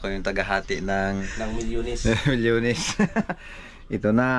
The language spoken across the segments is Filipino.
Ako yung tagahati ng milyones. milyones. Ito na.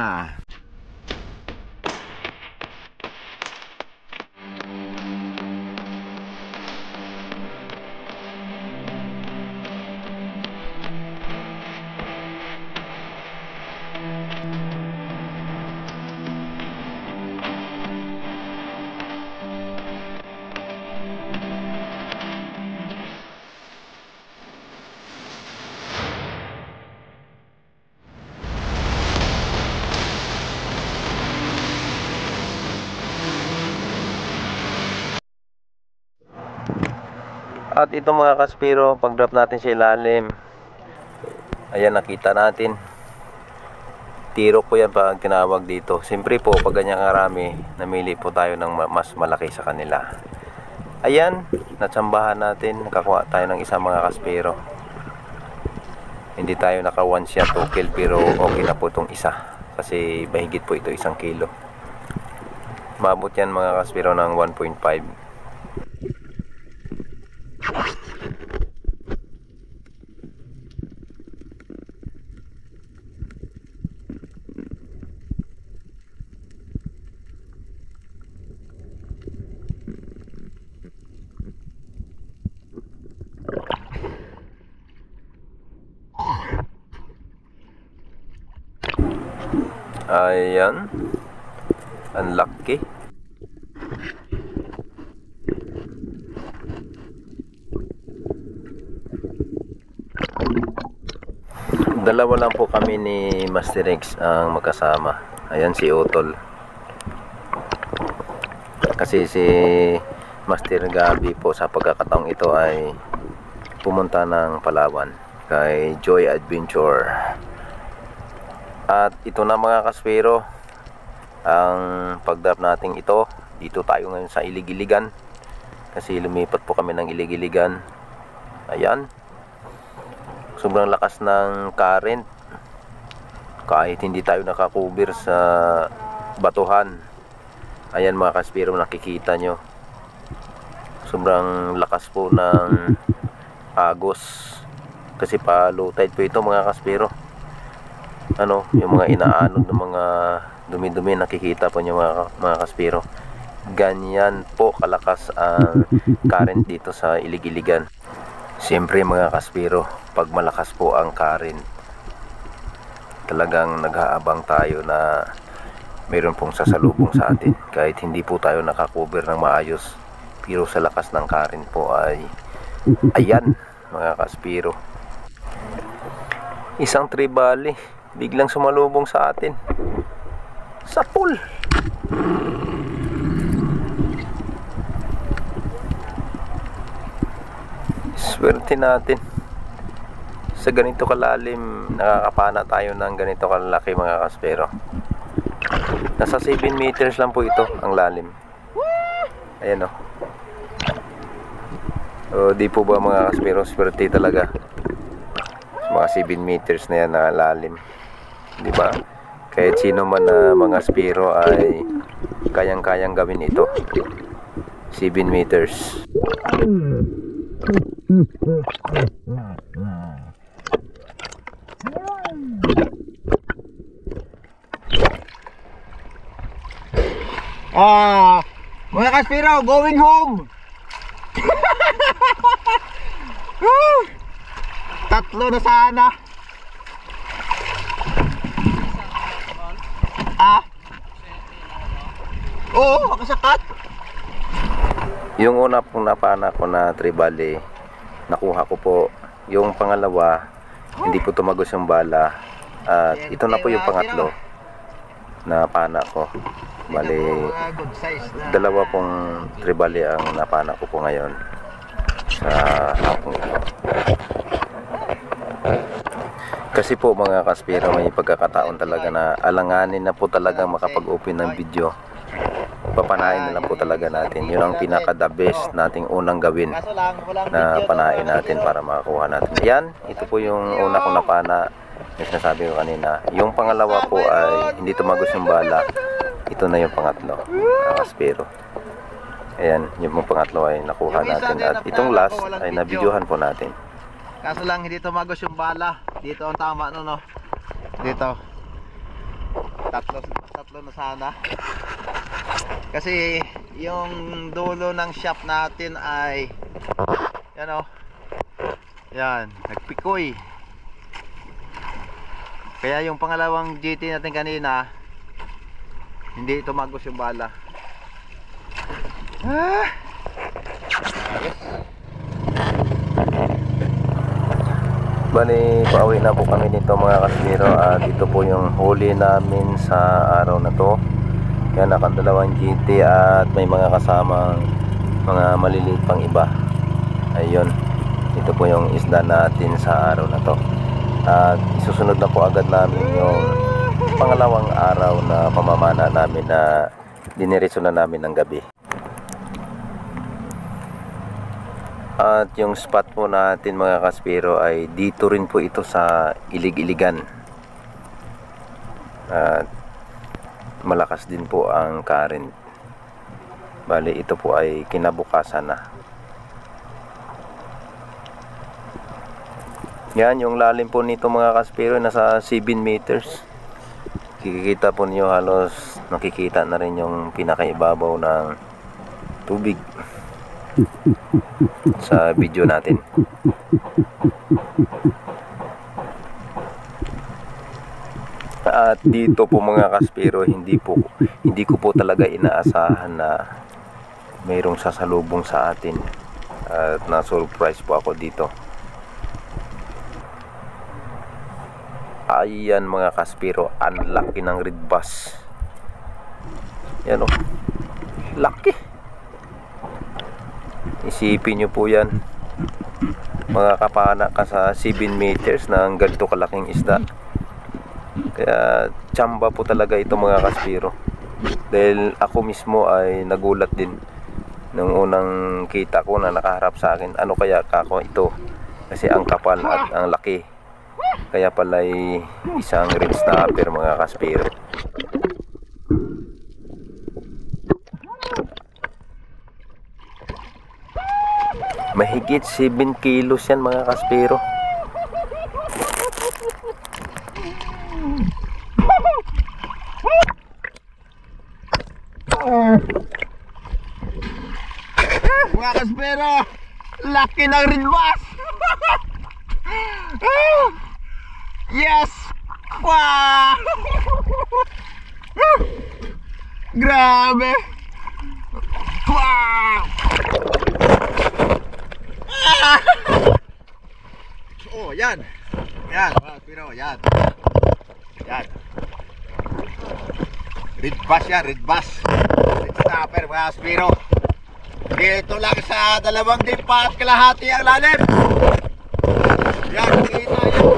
At ito mga kaspiro, pag drop natin sa ilalim, ayan, nakita natin. Tiro po yan pag tinawag dito. Siyempre po, pag ganyan karami, namili po tayo ng mas malaki sa kanila. Ayan, natsambahan natin, nakakuha tayo ng isang mga kaspiro. Hindi tayo naka 1 shot 2 kill, pero okay na po itong isa. Kasi mahigit po ito 1 kilo. Mabot yan mga kaspiro ng 1.5. Ayan, unlucky. Dalawa lang po kami ni Master X ang magkasama. Ayan si Otol. Kasi si Master Gabi po sa pagkakataong ito ay pumunta ng Palawan kay Joy Adventure. At ito na mga kaspero, ang pagdrop natin ito. Dito tayo ngayon sa Iligiligan, kasi lumipat po kami ng Iligiligan. Ayan, sobrang lakas ng current, kahit hindi tayo nakakover sa batuhan. Ayan mga kaspero, nakikita nyo, sobrang lakas po ng agos, kasi pa low tide po ito mga kaspero. Ano, yung mga inaanod ng mga dumi-dumi, nakikita po nyo mga kaspero. Ganyan po kalakas ang current dito sa Iligiligan. Siyempre mga kaspero, pag malakas po ang current, talagang nag-aabang tayo na mayroon pong sasalubong sa atin, kahit hindi po tayo nakakover ng maayos. Pero sa lakas ng current po ay, ayan mga kaspero, isang tribali biglang sumalubong sa atin sa pool. Swerte natin, sa ganito kalalim nakakapana tayo ng ganito kalaki mga kaspero. Nasa 7 meters lang po ito ang lalim. Ayan o. O di po ba mga kaspero, swerte talaga. Mga 7 meters na yan na lalim, di ba? Kahit sino man na mga spiro ay kayang-kayang gawin ito. 7 meters. Mga kaspiro, going home. Tatlo na sana. Oo, makasakat. Yung una pong napana ko na tribali, nakuha ko po. Yung pangalawa, hindi po tumagos yung bala. At ito na po yung pangatlo na pana ko. Bali, dalawa pong tribali ang napana ko po ngayon sa hapong ito. Kasi po mga kaspero, may pagkakataon talaga na alanganin na po talaga makapag-open ng video. Papanain na lang po talaga natin. Yun ang pinaka the best nating unang gawin, na panain natin para makakuha natin. Yan, ito po yung una kong napana, yung sinasabi ko kanina. Yung pangalawa po ay hindi tumagos yung bala. Ito na yung pangatlo, mga kaspero. Ayan, yung pangatlo ay nakuha natin. At itong last ay nabidyohan po natin. Kaso lang hindi tumagos yung bala. Dito ang tama no, no. Dito. Tatlo na sana. Kasi yung dulo ng shaft natin ay yan o. Yan, nagpikoy. Kaya yung pangalawang GT natin kanina hindi tumagos yung bala. Bali, pauwi na po kami dito mga kasbiro, at ito po yung huli namin sa araw na to. Yan, nakadalawang GT at may mga kasamang mga maliliit pang iba. Ayun, ito po yung isda natin sa araw na to. At isusunod na po agad namin yung pangalawang araw na pamamana namin na diniretso na namin ng gabi. At yung spot po natin mga kaspiro ay dito rin po ito sa Ilig-Iligan. At malakas din po ang current. Bali ito po ay kinabukasan na. Yan, yung lalim po nito mga kaspiro nasa 7 meters. Kikita po niyo, halos nakikita na rin yung pinakaibabaw ng tubig sa video natin. At dito po mga kaspiro, hindi ko po talaga inaasahan na mayroong sasalubong sa atin, at na-surprise po ako dito. Ayan mga kaspiro, ang laki ng red bass. Yan o, laki. Isipin nyo po yan, mga kapana ka sa 7 meters na ang ganito kalaking isda. Kaya tsamba po talaga ito mga kaspiro. Dahil ako mismo ay nagulat din nung unang kita ko na nakaharap sa akin. Ano kaya kako ito? Kasi ang kapal at ang laki. Kaya pala ay isang red snapper mga kaspiro. Mahigit 7 kilos yan mga kaspiro. Mga kaspero, laki ng red bass. Yes! Wow! Grabe! Wow! Oh, yan! Yan, mga kaspero, yan! Yan! Red bass yan, red bass! Red snapper mga kaspero! Dito lang sa 2 dipa at kalahati ang lalim. Yan, kita yun.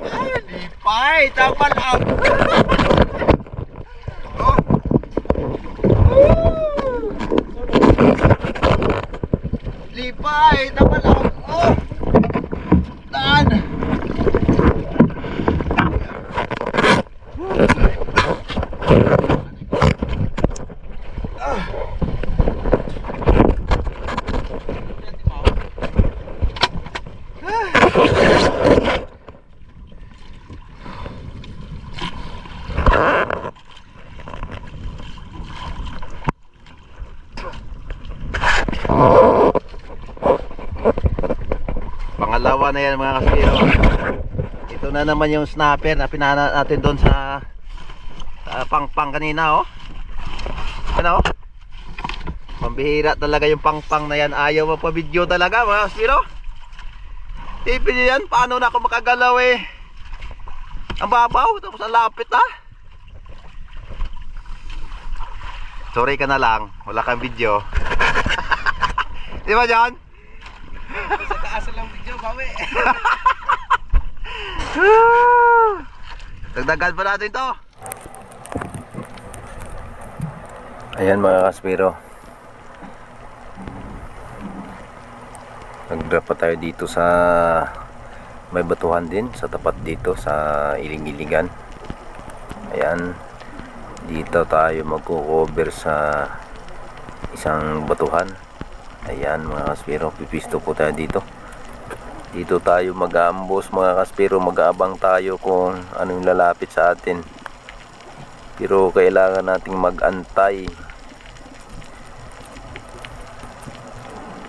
Ay, lipay, tapal up. Oh. Lipay, tapal up. Oh. Taan. Pangalawa na yan mga kaspiro. Ito na naman yung snapper na pinana natin doon sa pangpang kanina oh. Ano? Pambihira talaga yung pangpang na yan. Ayaw mo pa video talaga mga kaspiro. Tipin nyo yan, paano na ako makagalaw eh. Ang babaw, tapos ang lapit ha. Sorry ka na lang, wala kang video. Di ba John? Sa taas lang video, bawi. Dagdagan pa natin to. Ayan mga kaspiro, nag-drop pa tayo dito sa may batuhan din sa tapat dito sa Ilig-Iligan. Ayan, dito tayo magko-cover sa isang batuhan. Ayan mga kaspero, pipisto po tayo dito. Dito tayo mag-aambos mga kaspero, mag-aabang tayo kung anong lalapit sa atin. Pero kailangan nating mag-antay.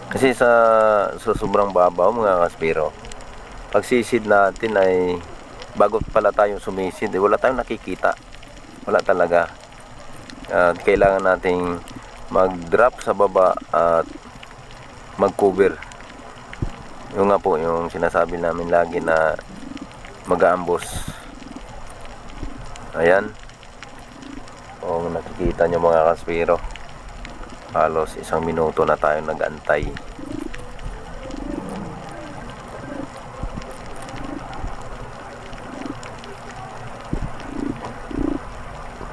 Kasi sa sobrang babaw mga kaspero, pag sisid natin ay bago pala tayong sumisid, wala tayong nakikita. Wala talaga. At kailangan nating mag-drop sa baba at mag-cover. Yung nga po yung sinasabi namin lagi na mag-aambos. Ayan. Kung nakikita nyo mga kaspero, halos 1 minuto na tayo nag-antay.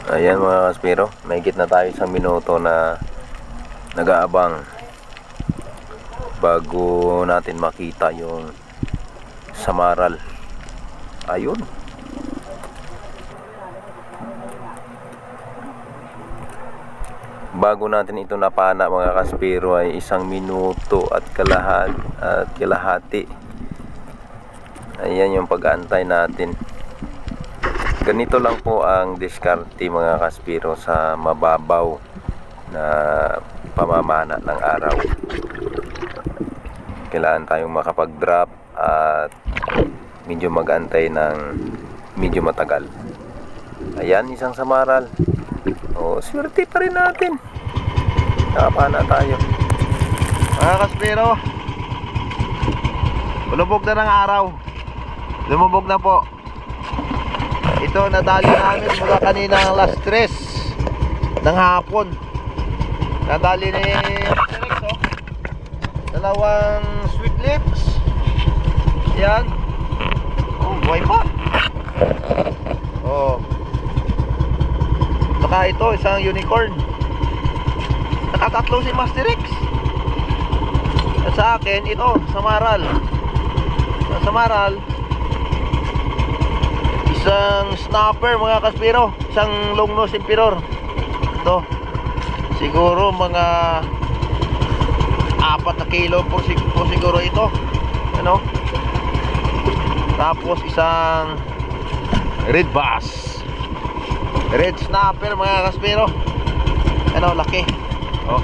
Ayan mga kaspero, mahigit na tayo 1 minuto na nag-aabang bago natin makita yung samaral. Ayun. Bago natin ito napana mga kaspero ay 1 minuto at kalahati. Ayan yung pag-aantay natin. Ganito lang po ang diskarte mga kaspero sa mababaw na pamamana ng araw. Kailangan tayong makapag-drop at medyo mag-antay ng medyo matagal. Ayan, isang samaral. O, swerte pa rin natin. Nakapana tayo. Mga kaspero, lumubog na ng araw. Lumubog na po. Ito nadali namin mula kanina ng last 3 ng hapon. Nadali ni Rex, oh. 2 sweet lips. Yan. Oh, buhay pa. Oh. Saka ito, isang unicorn. Nakatatlo si Master Rex. At sa akin, ito, samaral. Samaral. Isang snapper mga kaspero. Isang long nose emperor. Ito. Siguro mga 4 na kilo po siguro ito. Ano? Tapos isang red bass. Red snapper mga kaspero. Ano, laki. Oh.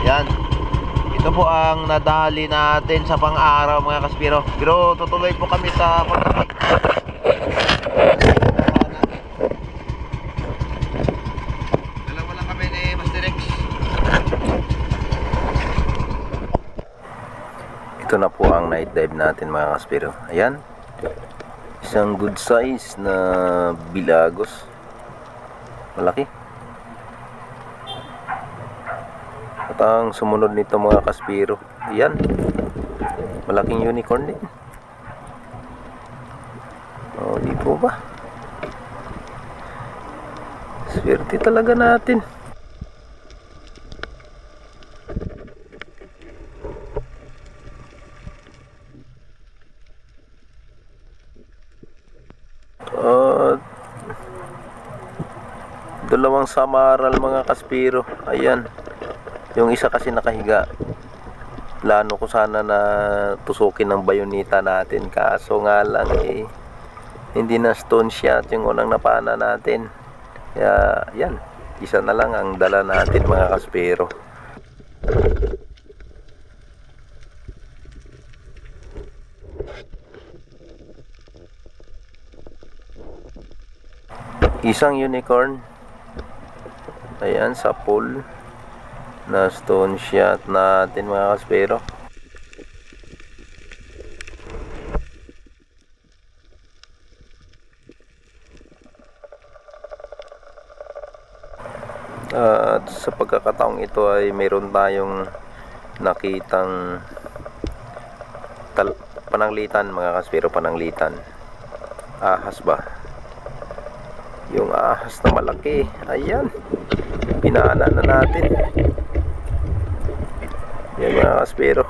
Yan. Ito po ang nadali natin sa pang-araw mga kaspero. Pero tutuloy po kami sa pagkakit. Dalawa lang kami ni Master Rex. Ito na po ang night dive natin mga kaspero. Ayan. Isang good size na bilagos. Malaki. At ang sumunod nito mga kaspero, ayan, malaking unicorn din. Oh, di po ba? Swerte talaga natin. Dalawang samaral mga kaspero. Ayan. Yung isa kasi nakahiga. Plano ko sana na tusukin ng bayonita natin. Kaso nga lang hindi na stone shot yung unang napana natin. Kaya yan. Isa na lang ang dala natin mga kaspero. Isang unicorn. Ayan, sa pool na stone shot natin mga kaspero. At sa pagkakataong ito ay mayroon tayong nakitang pananglitan mga kaspero, pananglitan. Ahas ba? Yung ahas na malaki. Ayan. Pinana na natin. Yan mga kaspero.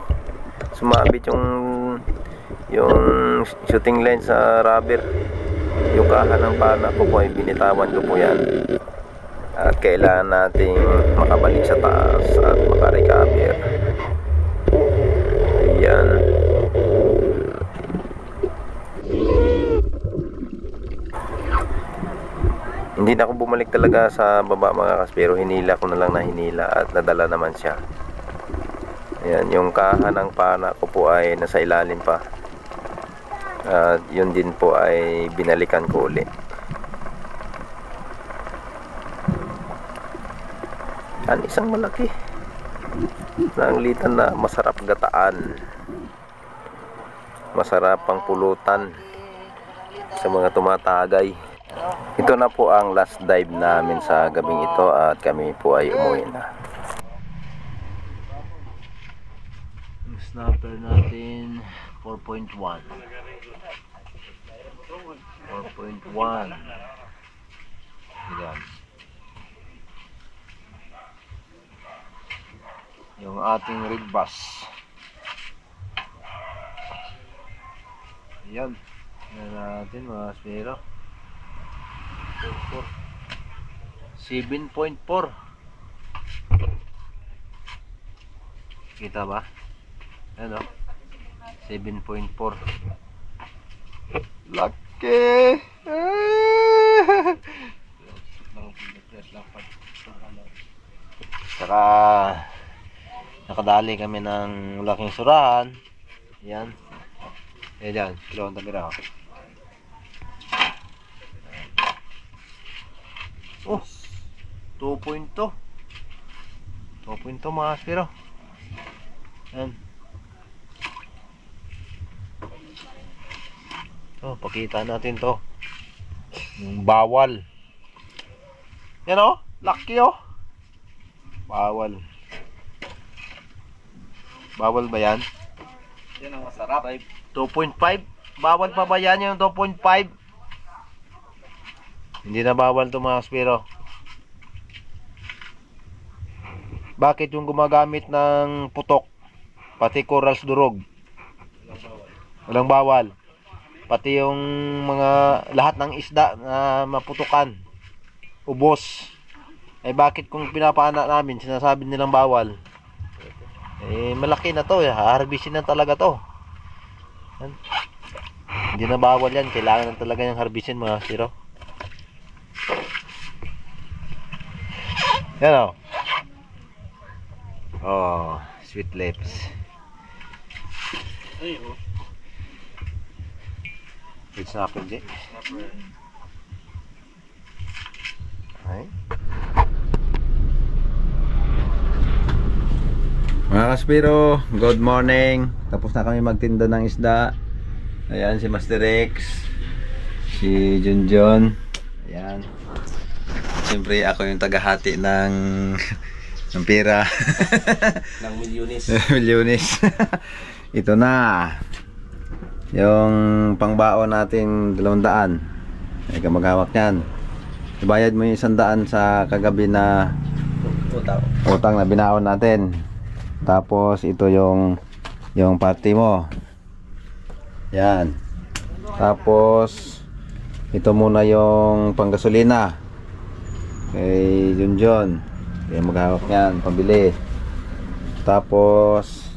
Sumabit yung shooting lens sa rubber. Yung kaha ng pana ko po ay binitawan ko po yan. At kailangan nating makabalik sa taas at makarecover. Hindi na ako bumalik talaga sa baba mga kaspero. Hinila ko na lang na hinila at nadala naman siya. Ayan, yung kaha ng pana ko po ay nasa ilalim pa. At yun din po ay binalikan ko uli. Yan, isang malaki. Nanglitan na masarap gataan. Masarap pang pulutan sa mga tumatagay. Ito na po ang last dive namin sa gabing ito at kami po ay umuwi na. Ang snapper natin 4.1. 4.1. Yan. Yung ating rig bass. Yan. Yan natin mga kaspero. 7.4. Kita ba? Ano? 7.4. Laki! Saka nakadali kami ng laking surahan. Yan. Yan. Kilawang tabira ako. Oh, 2.2 mga kaspero. Yan. Pakita natin to. Yung bawal. Yan o, laki o. Bawal. Bawal ba yan? Yan ang masarap. 2.5. Bawal pa ba yan yung 2.5? Hindi na bawal to mga kaspero. Bakit yung gumagamit ng putok, pati corals durog? Walang bawal. Pati yung mga lahat ng isda na maputukan, ubos. Eh bakit kung pinapaanak namin sinasabi nilang bawal? Eh malaki na to, harbisin na talaga to. Yan. Hindi na bawal yan, kailangan na talaga yung harbisin mga kaspero. Yan o. Oh, sweet lips. Sweet snapper, J. Ay. Mga kaspero, good morning. Tapos na kami magtinda ng isda. Ayan si Master X, si Junjun. Ayan. Siyempre ako yung tagahati ng pera. Ng milyones. Milyones. Ito na. Yung pangbaon natin 200. Ay ka maghawak niyan. Ibayad mo yung 100 sa kagabi na utang na binaon natin. Tapos ito yung party mo. Yan. Tapos ito muna yung panggasolina kay Junjun. Kaya maghawak yan, pambili. Tapos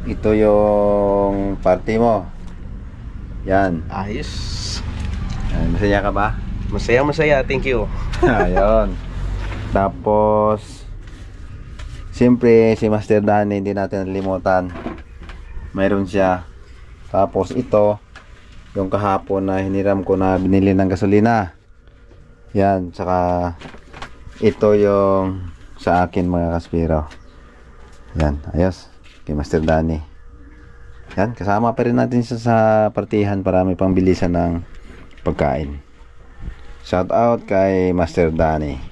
ito yung party mo. Yan. Ayos. Yan. Masaya ka ba? Masaya, thank you. Ayun. Tapos siyempre si Master Danny hindi natin nalimutan. Mayroon siya. Tapos ito yung kahapon na hiniram ko na binili ng gasolina. Yan, saka ito yung sa akin mga kaspero. Yan, ayos. Kay Master Danny. Yan, kasama pa rin natin siya sa partihan para may pangbilisan ng pagkain. Shout out kay Master Danny.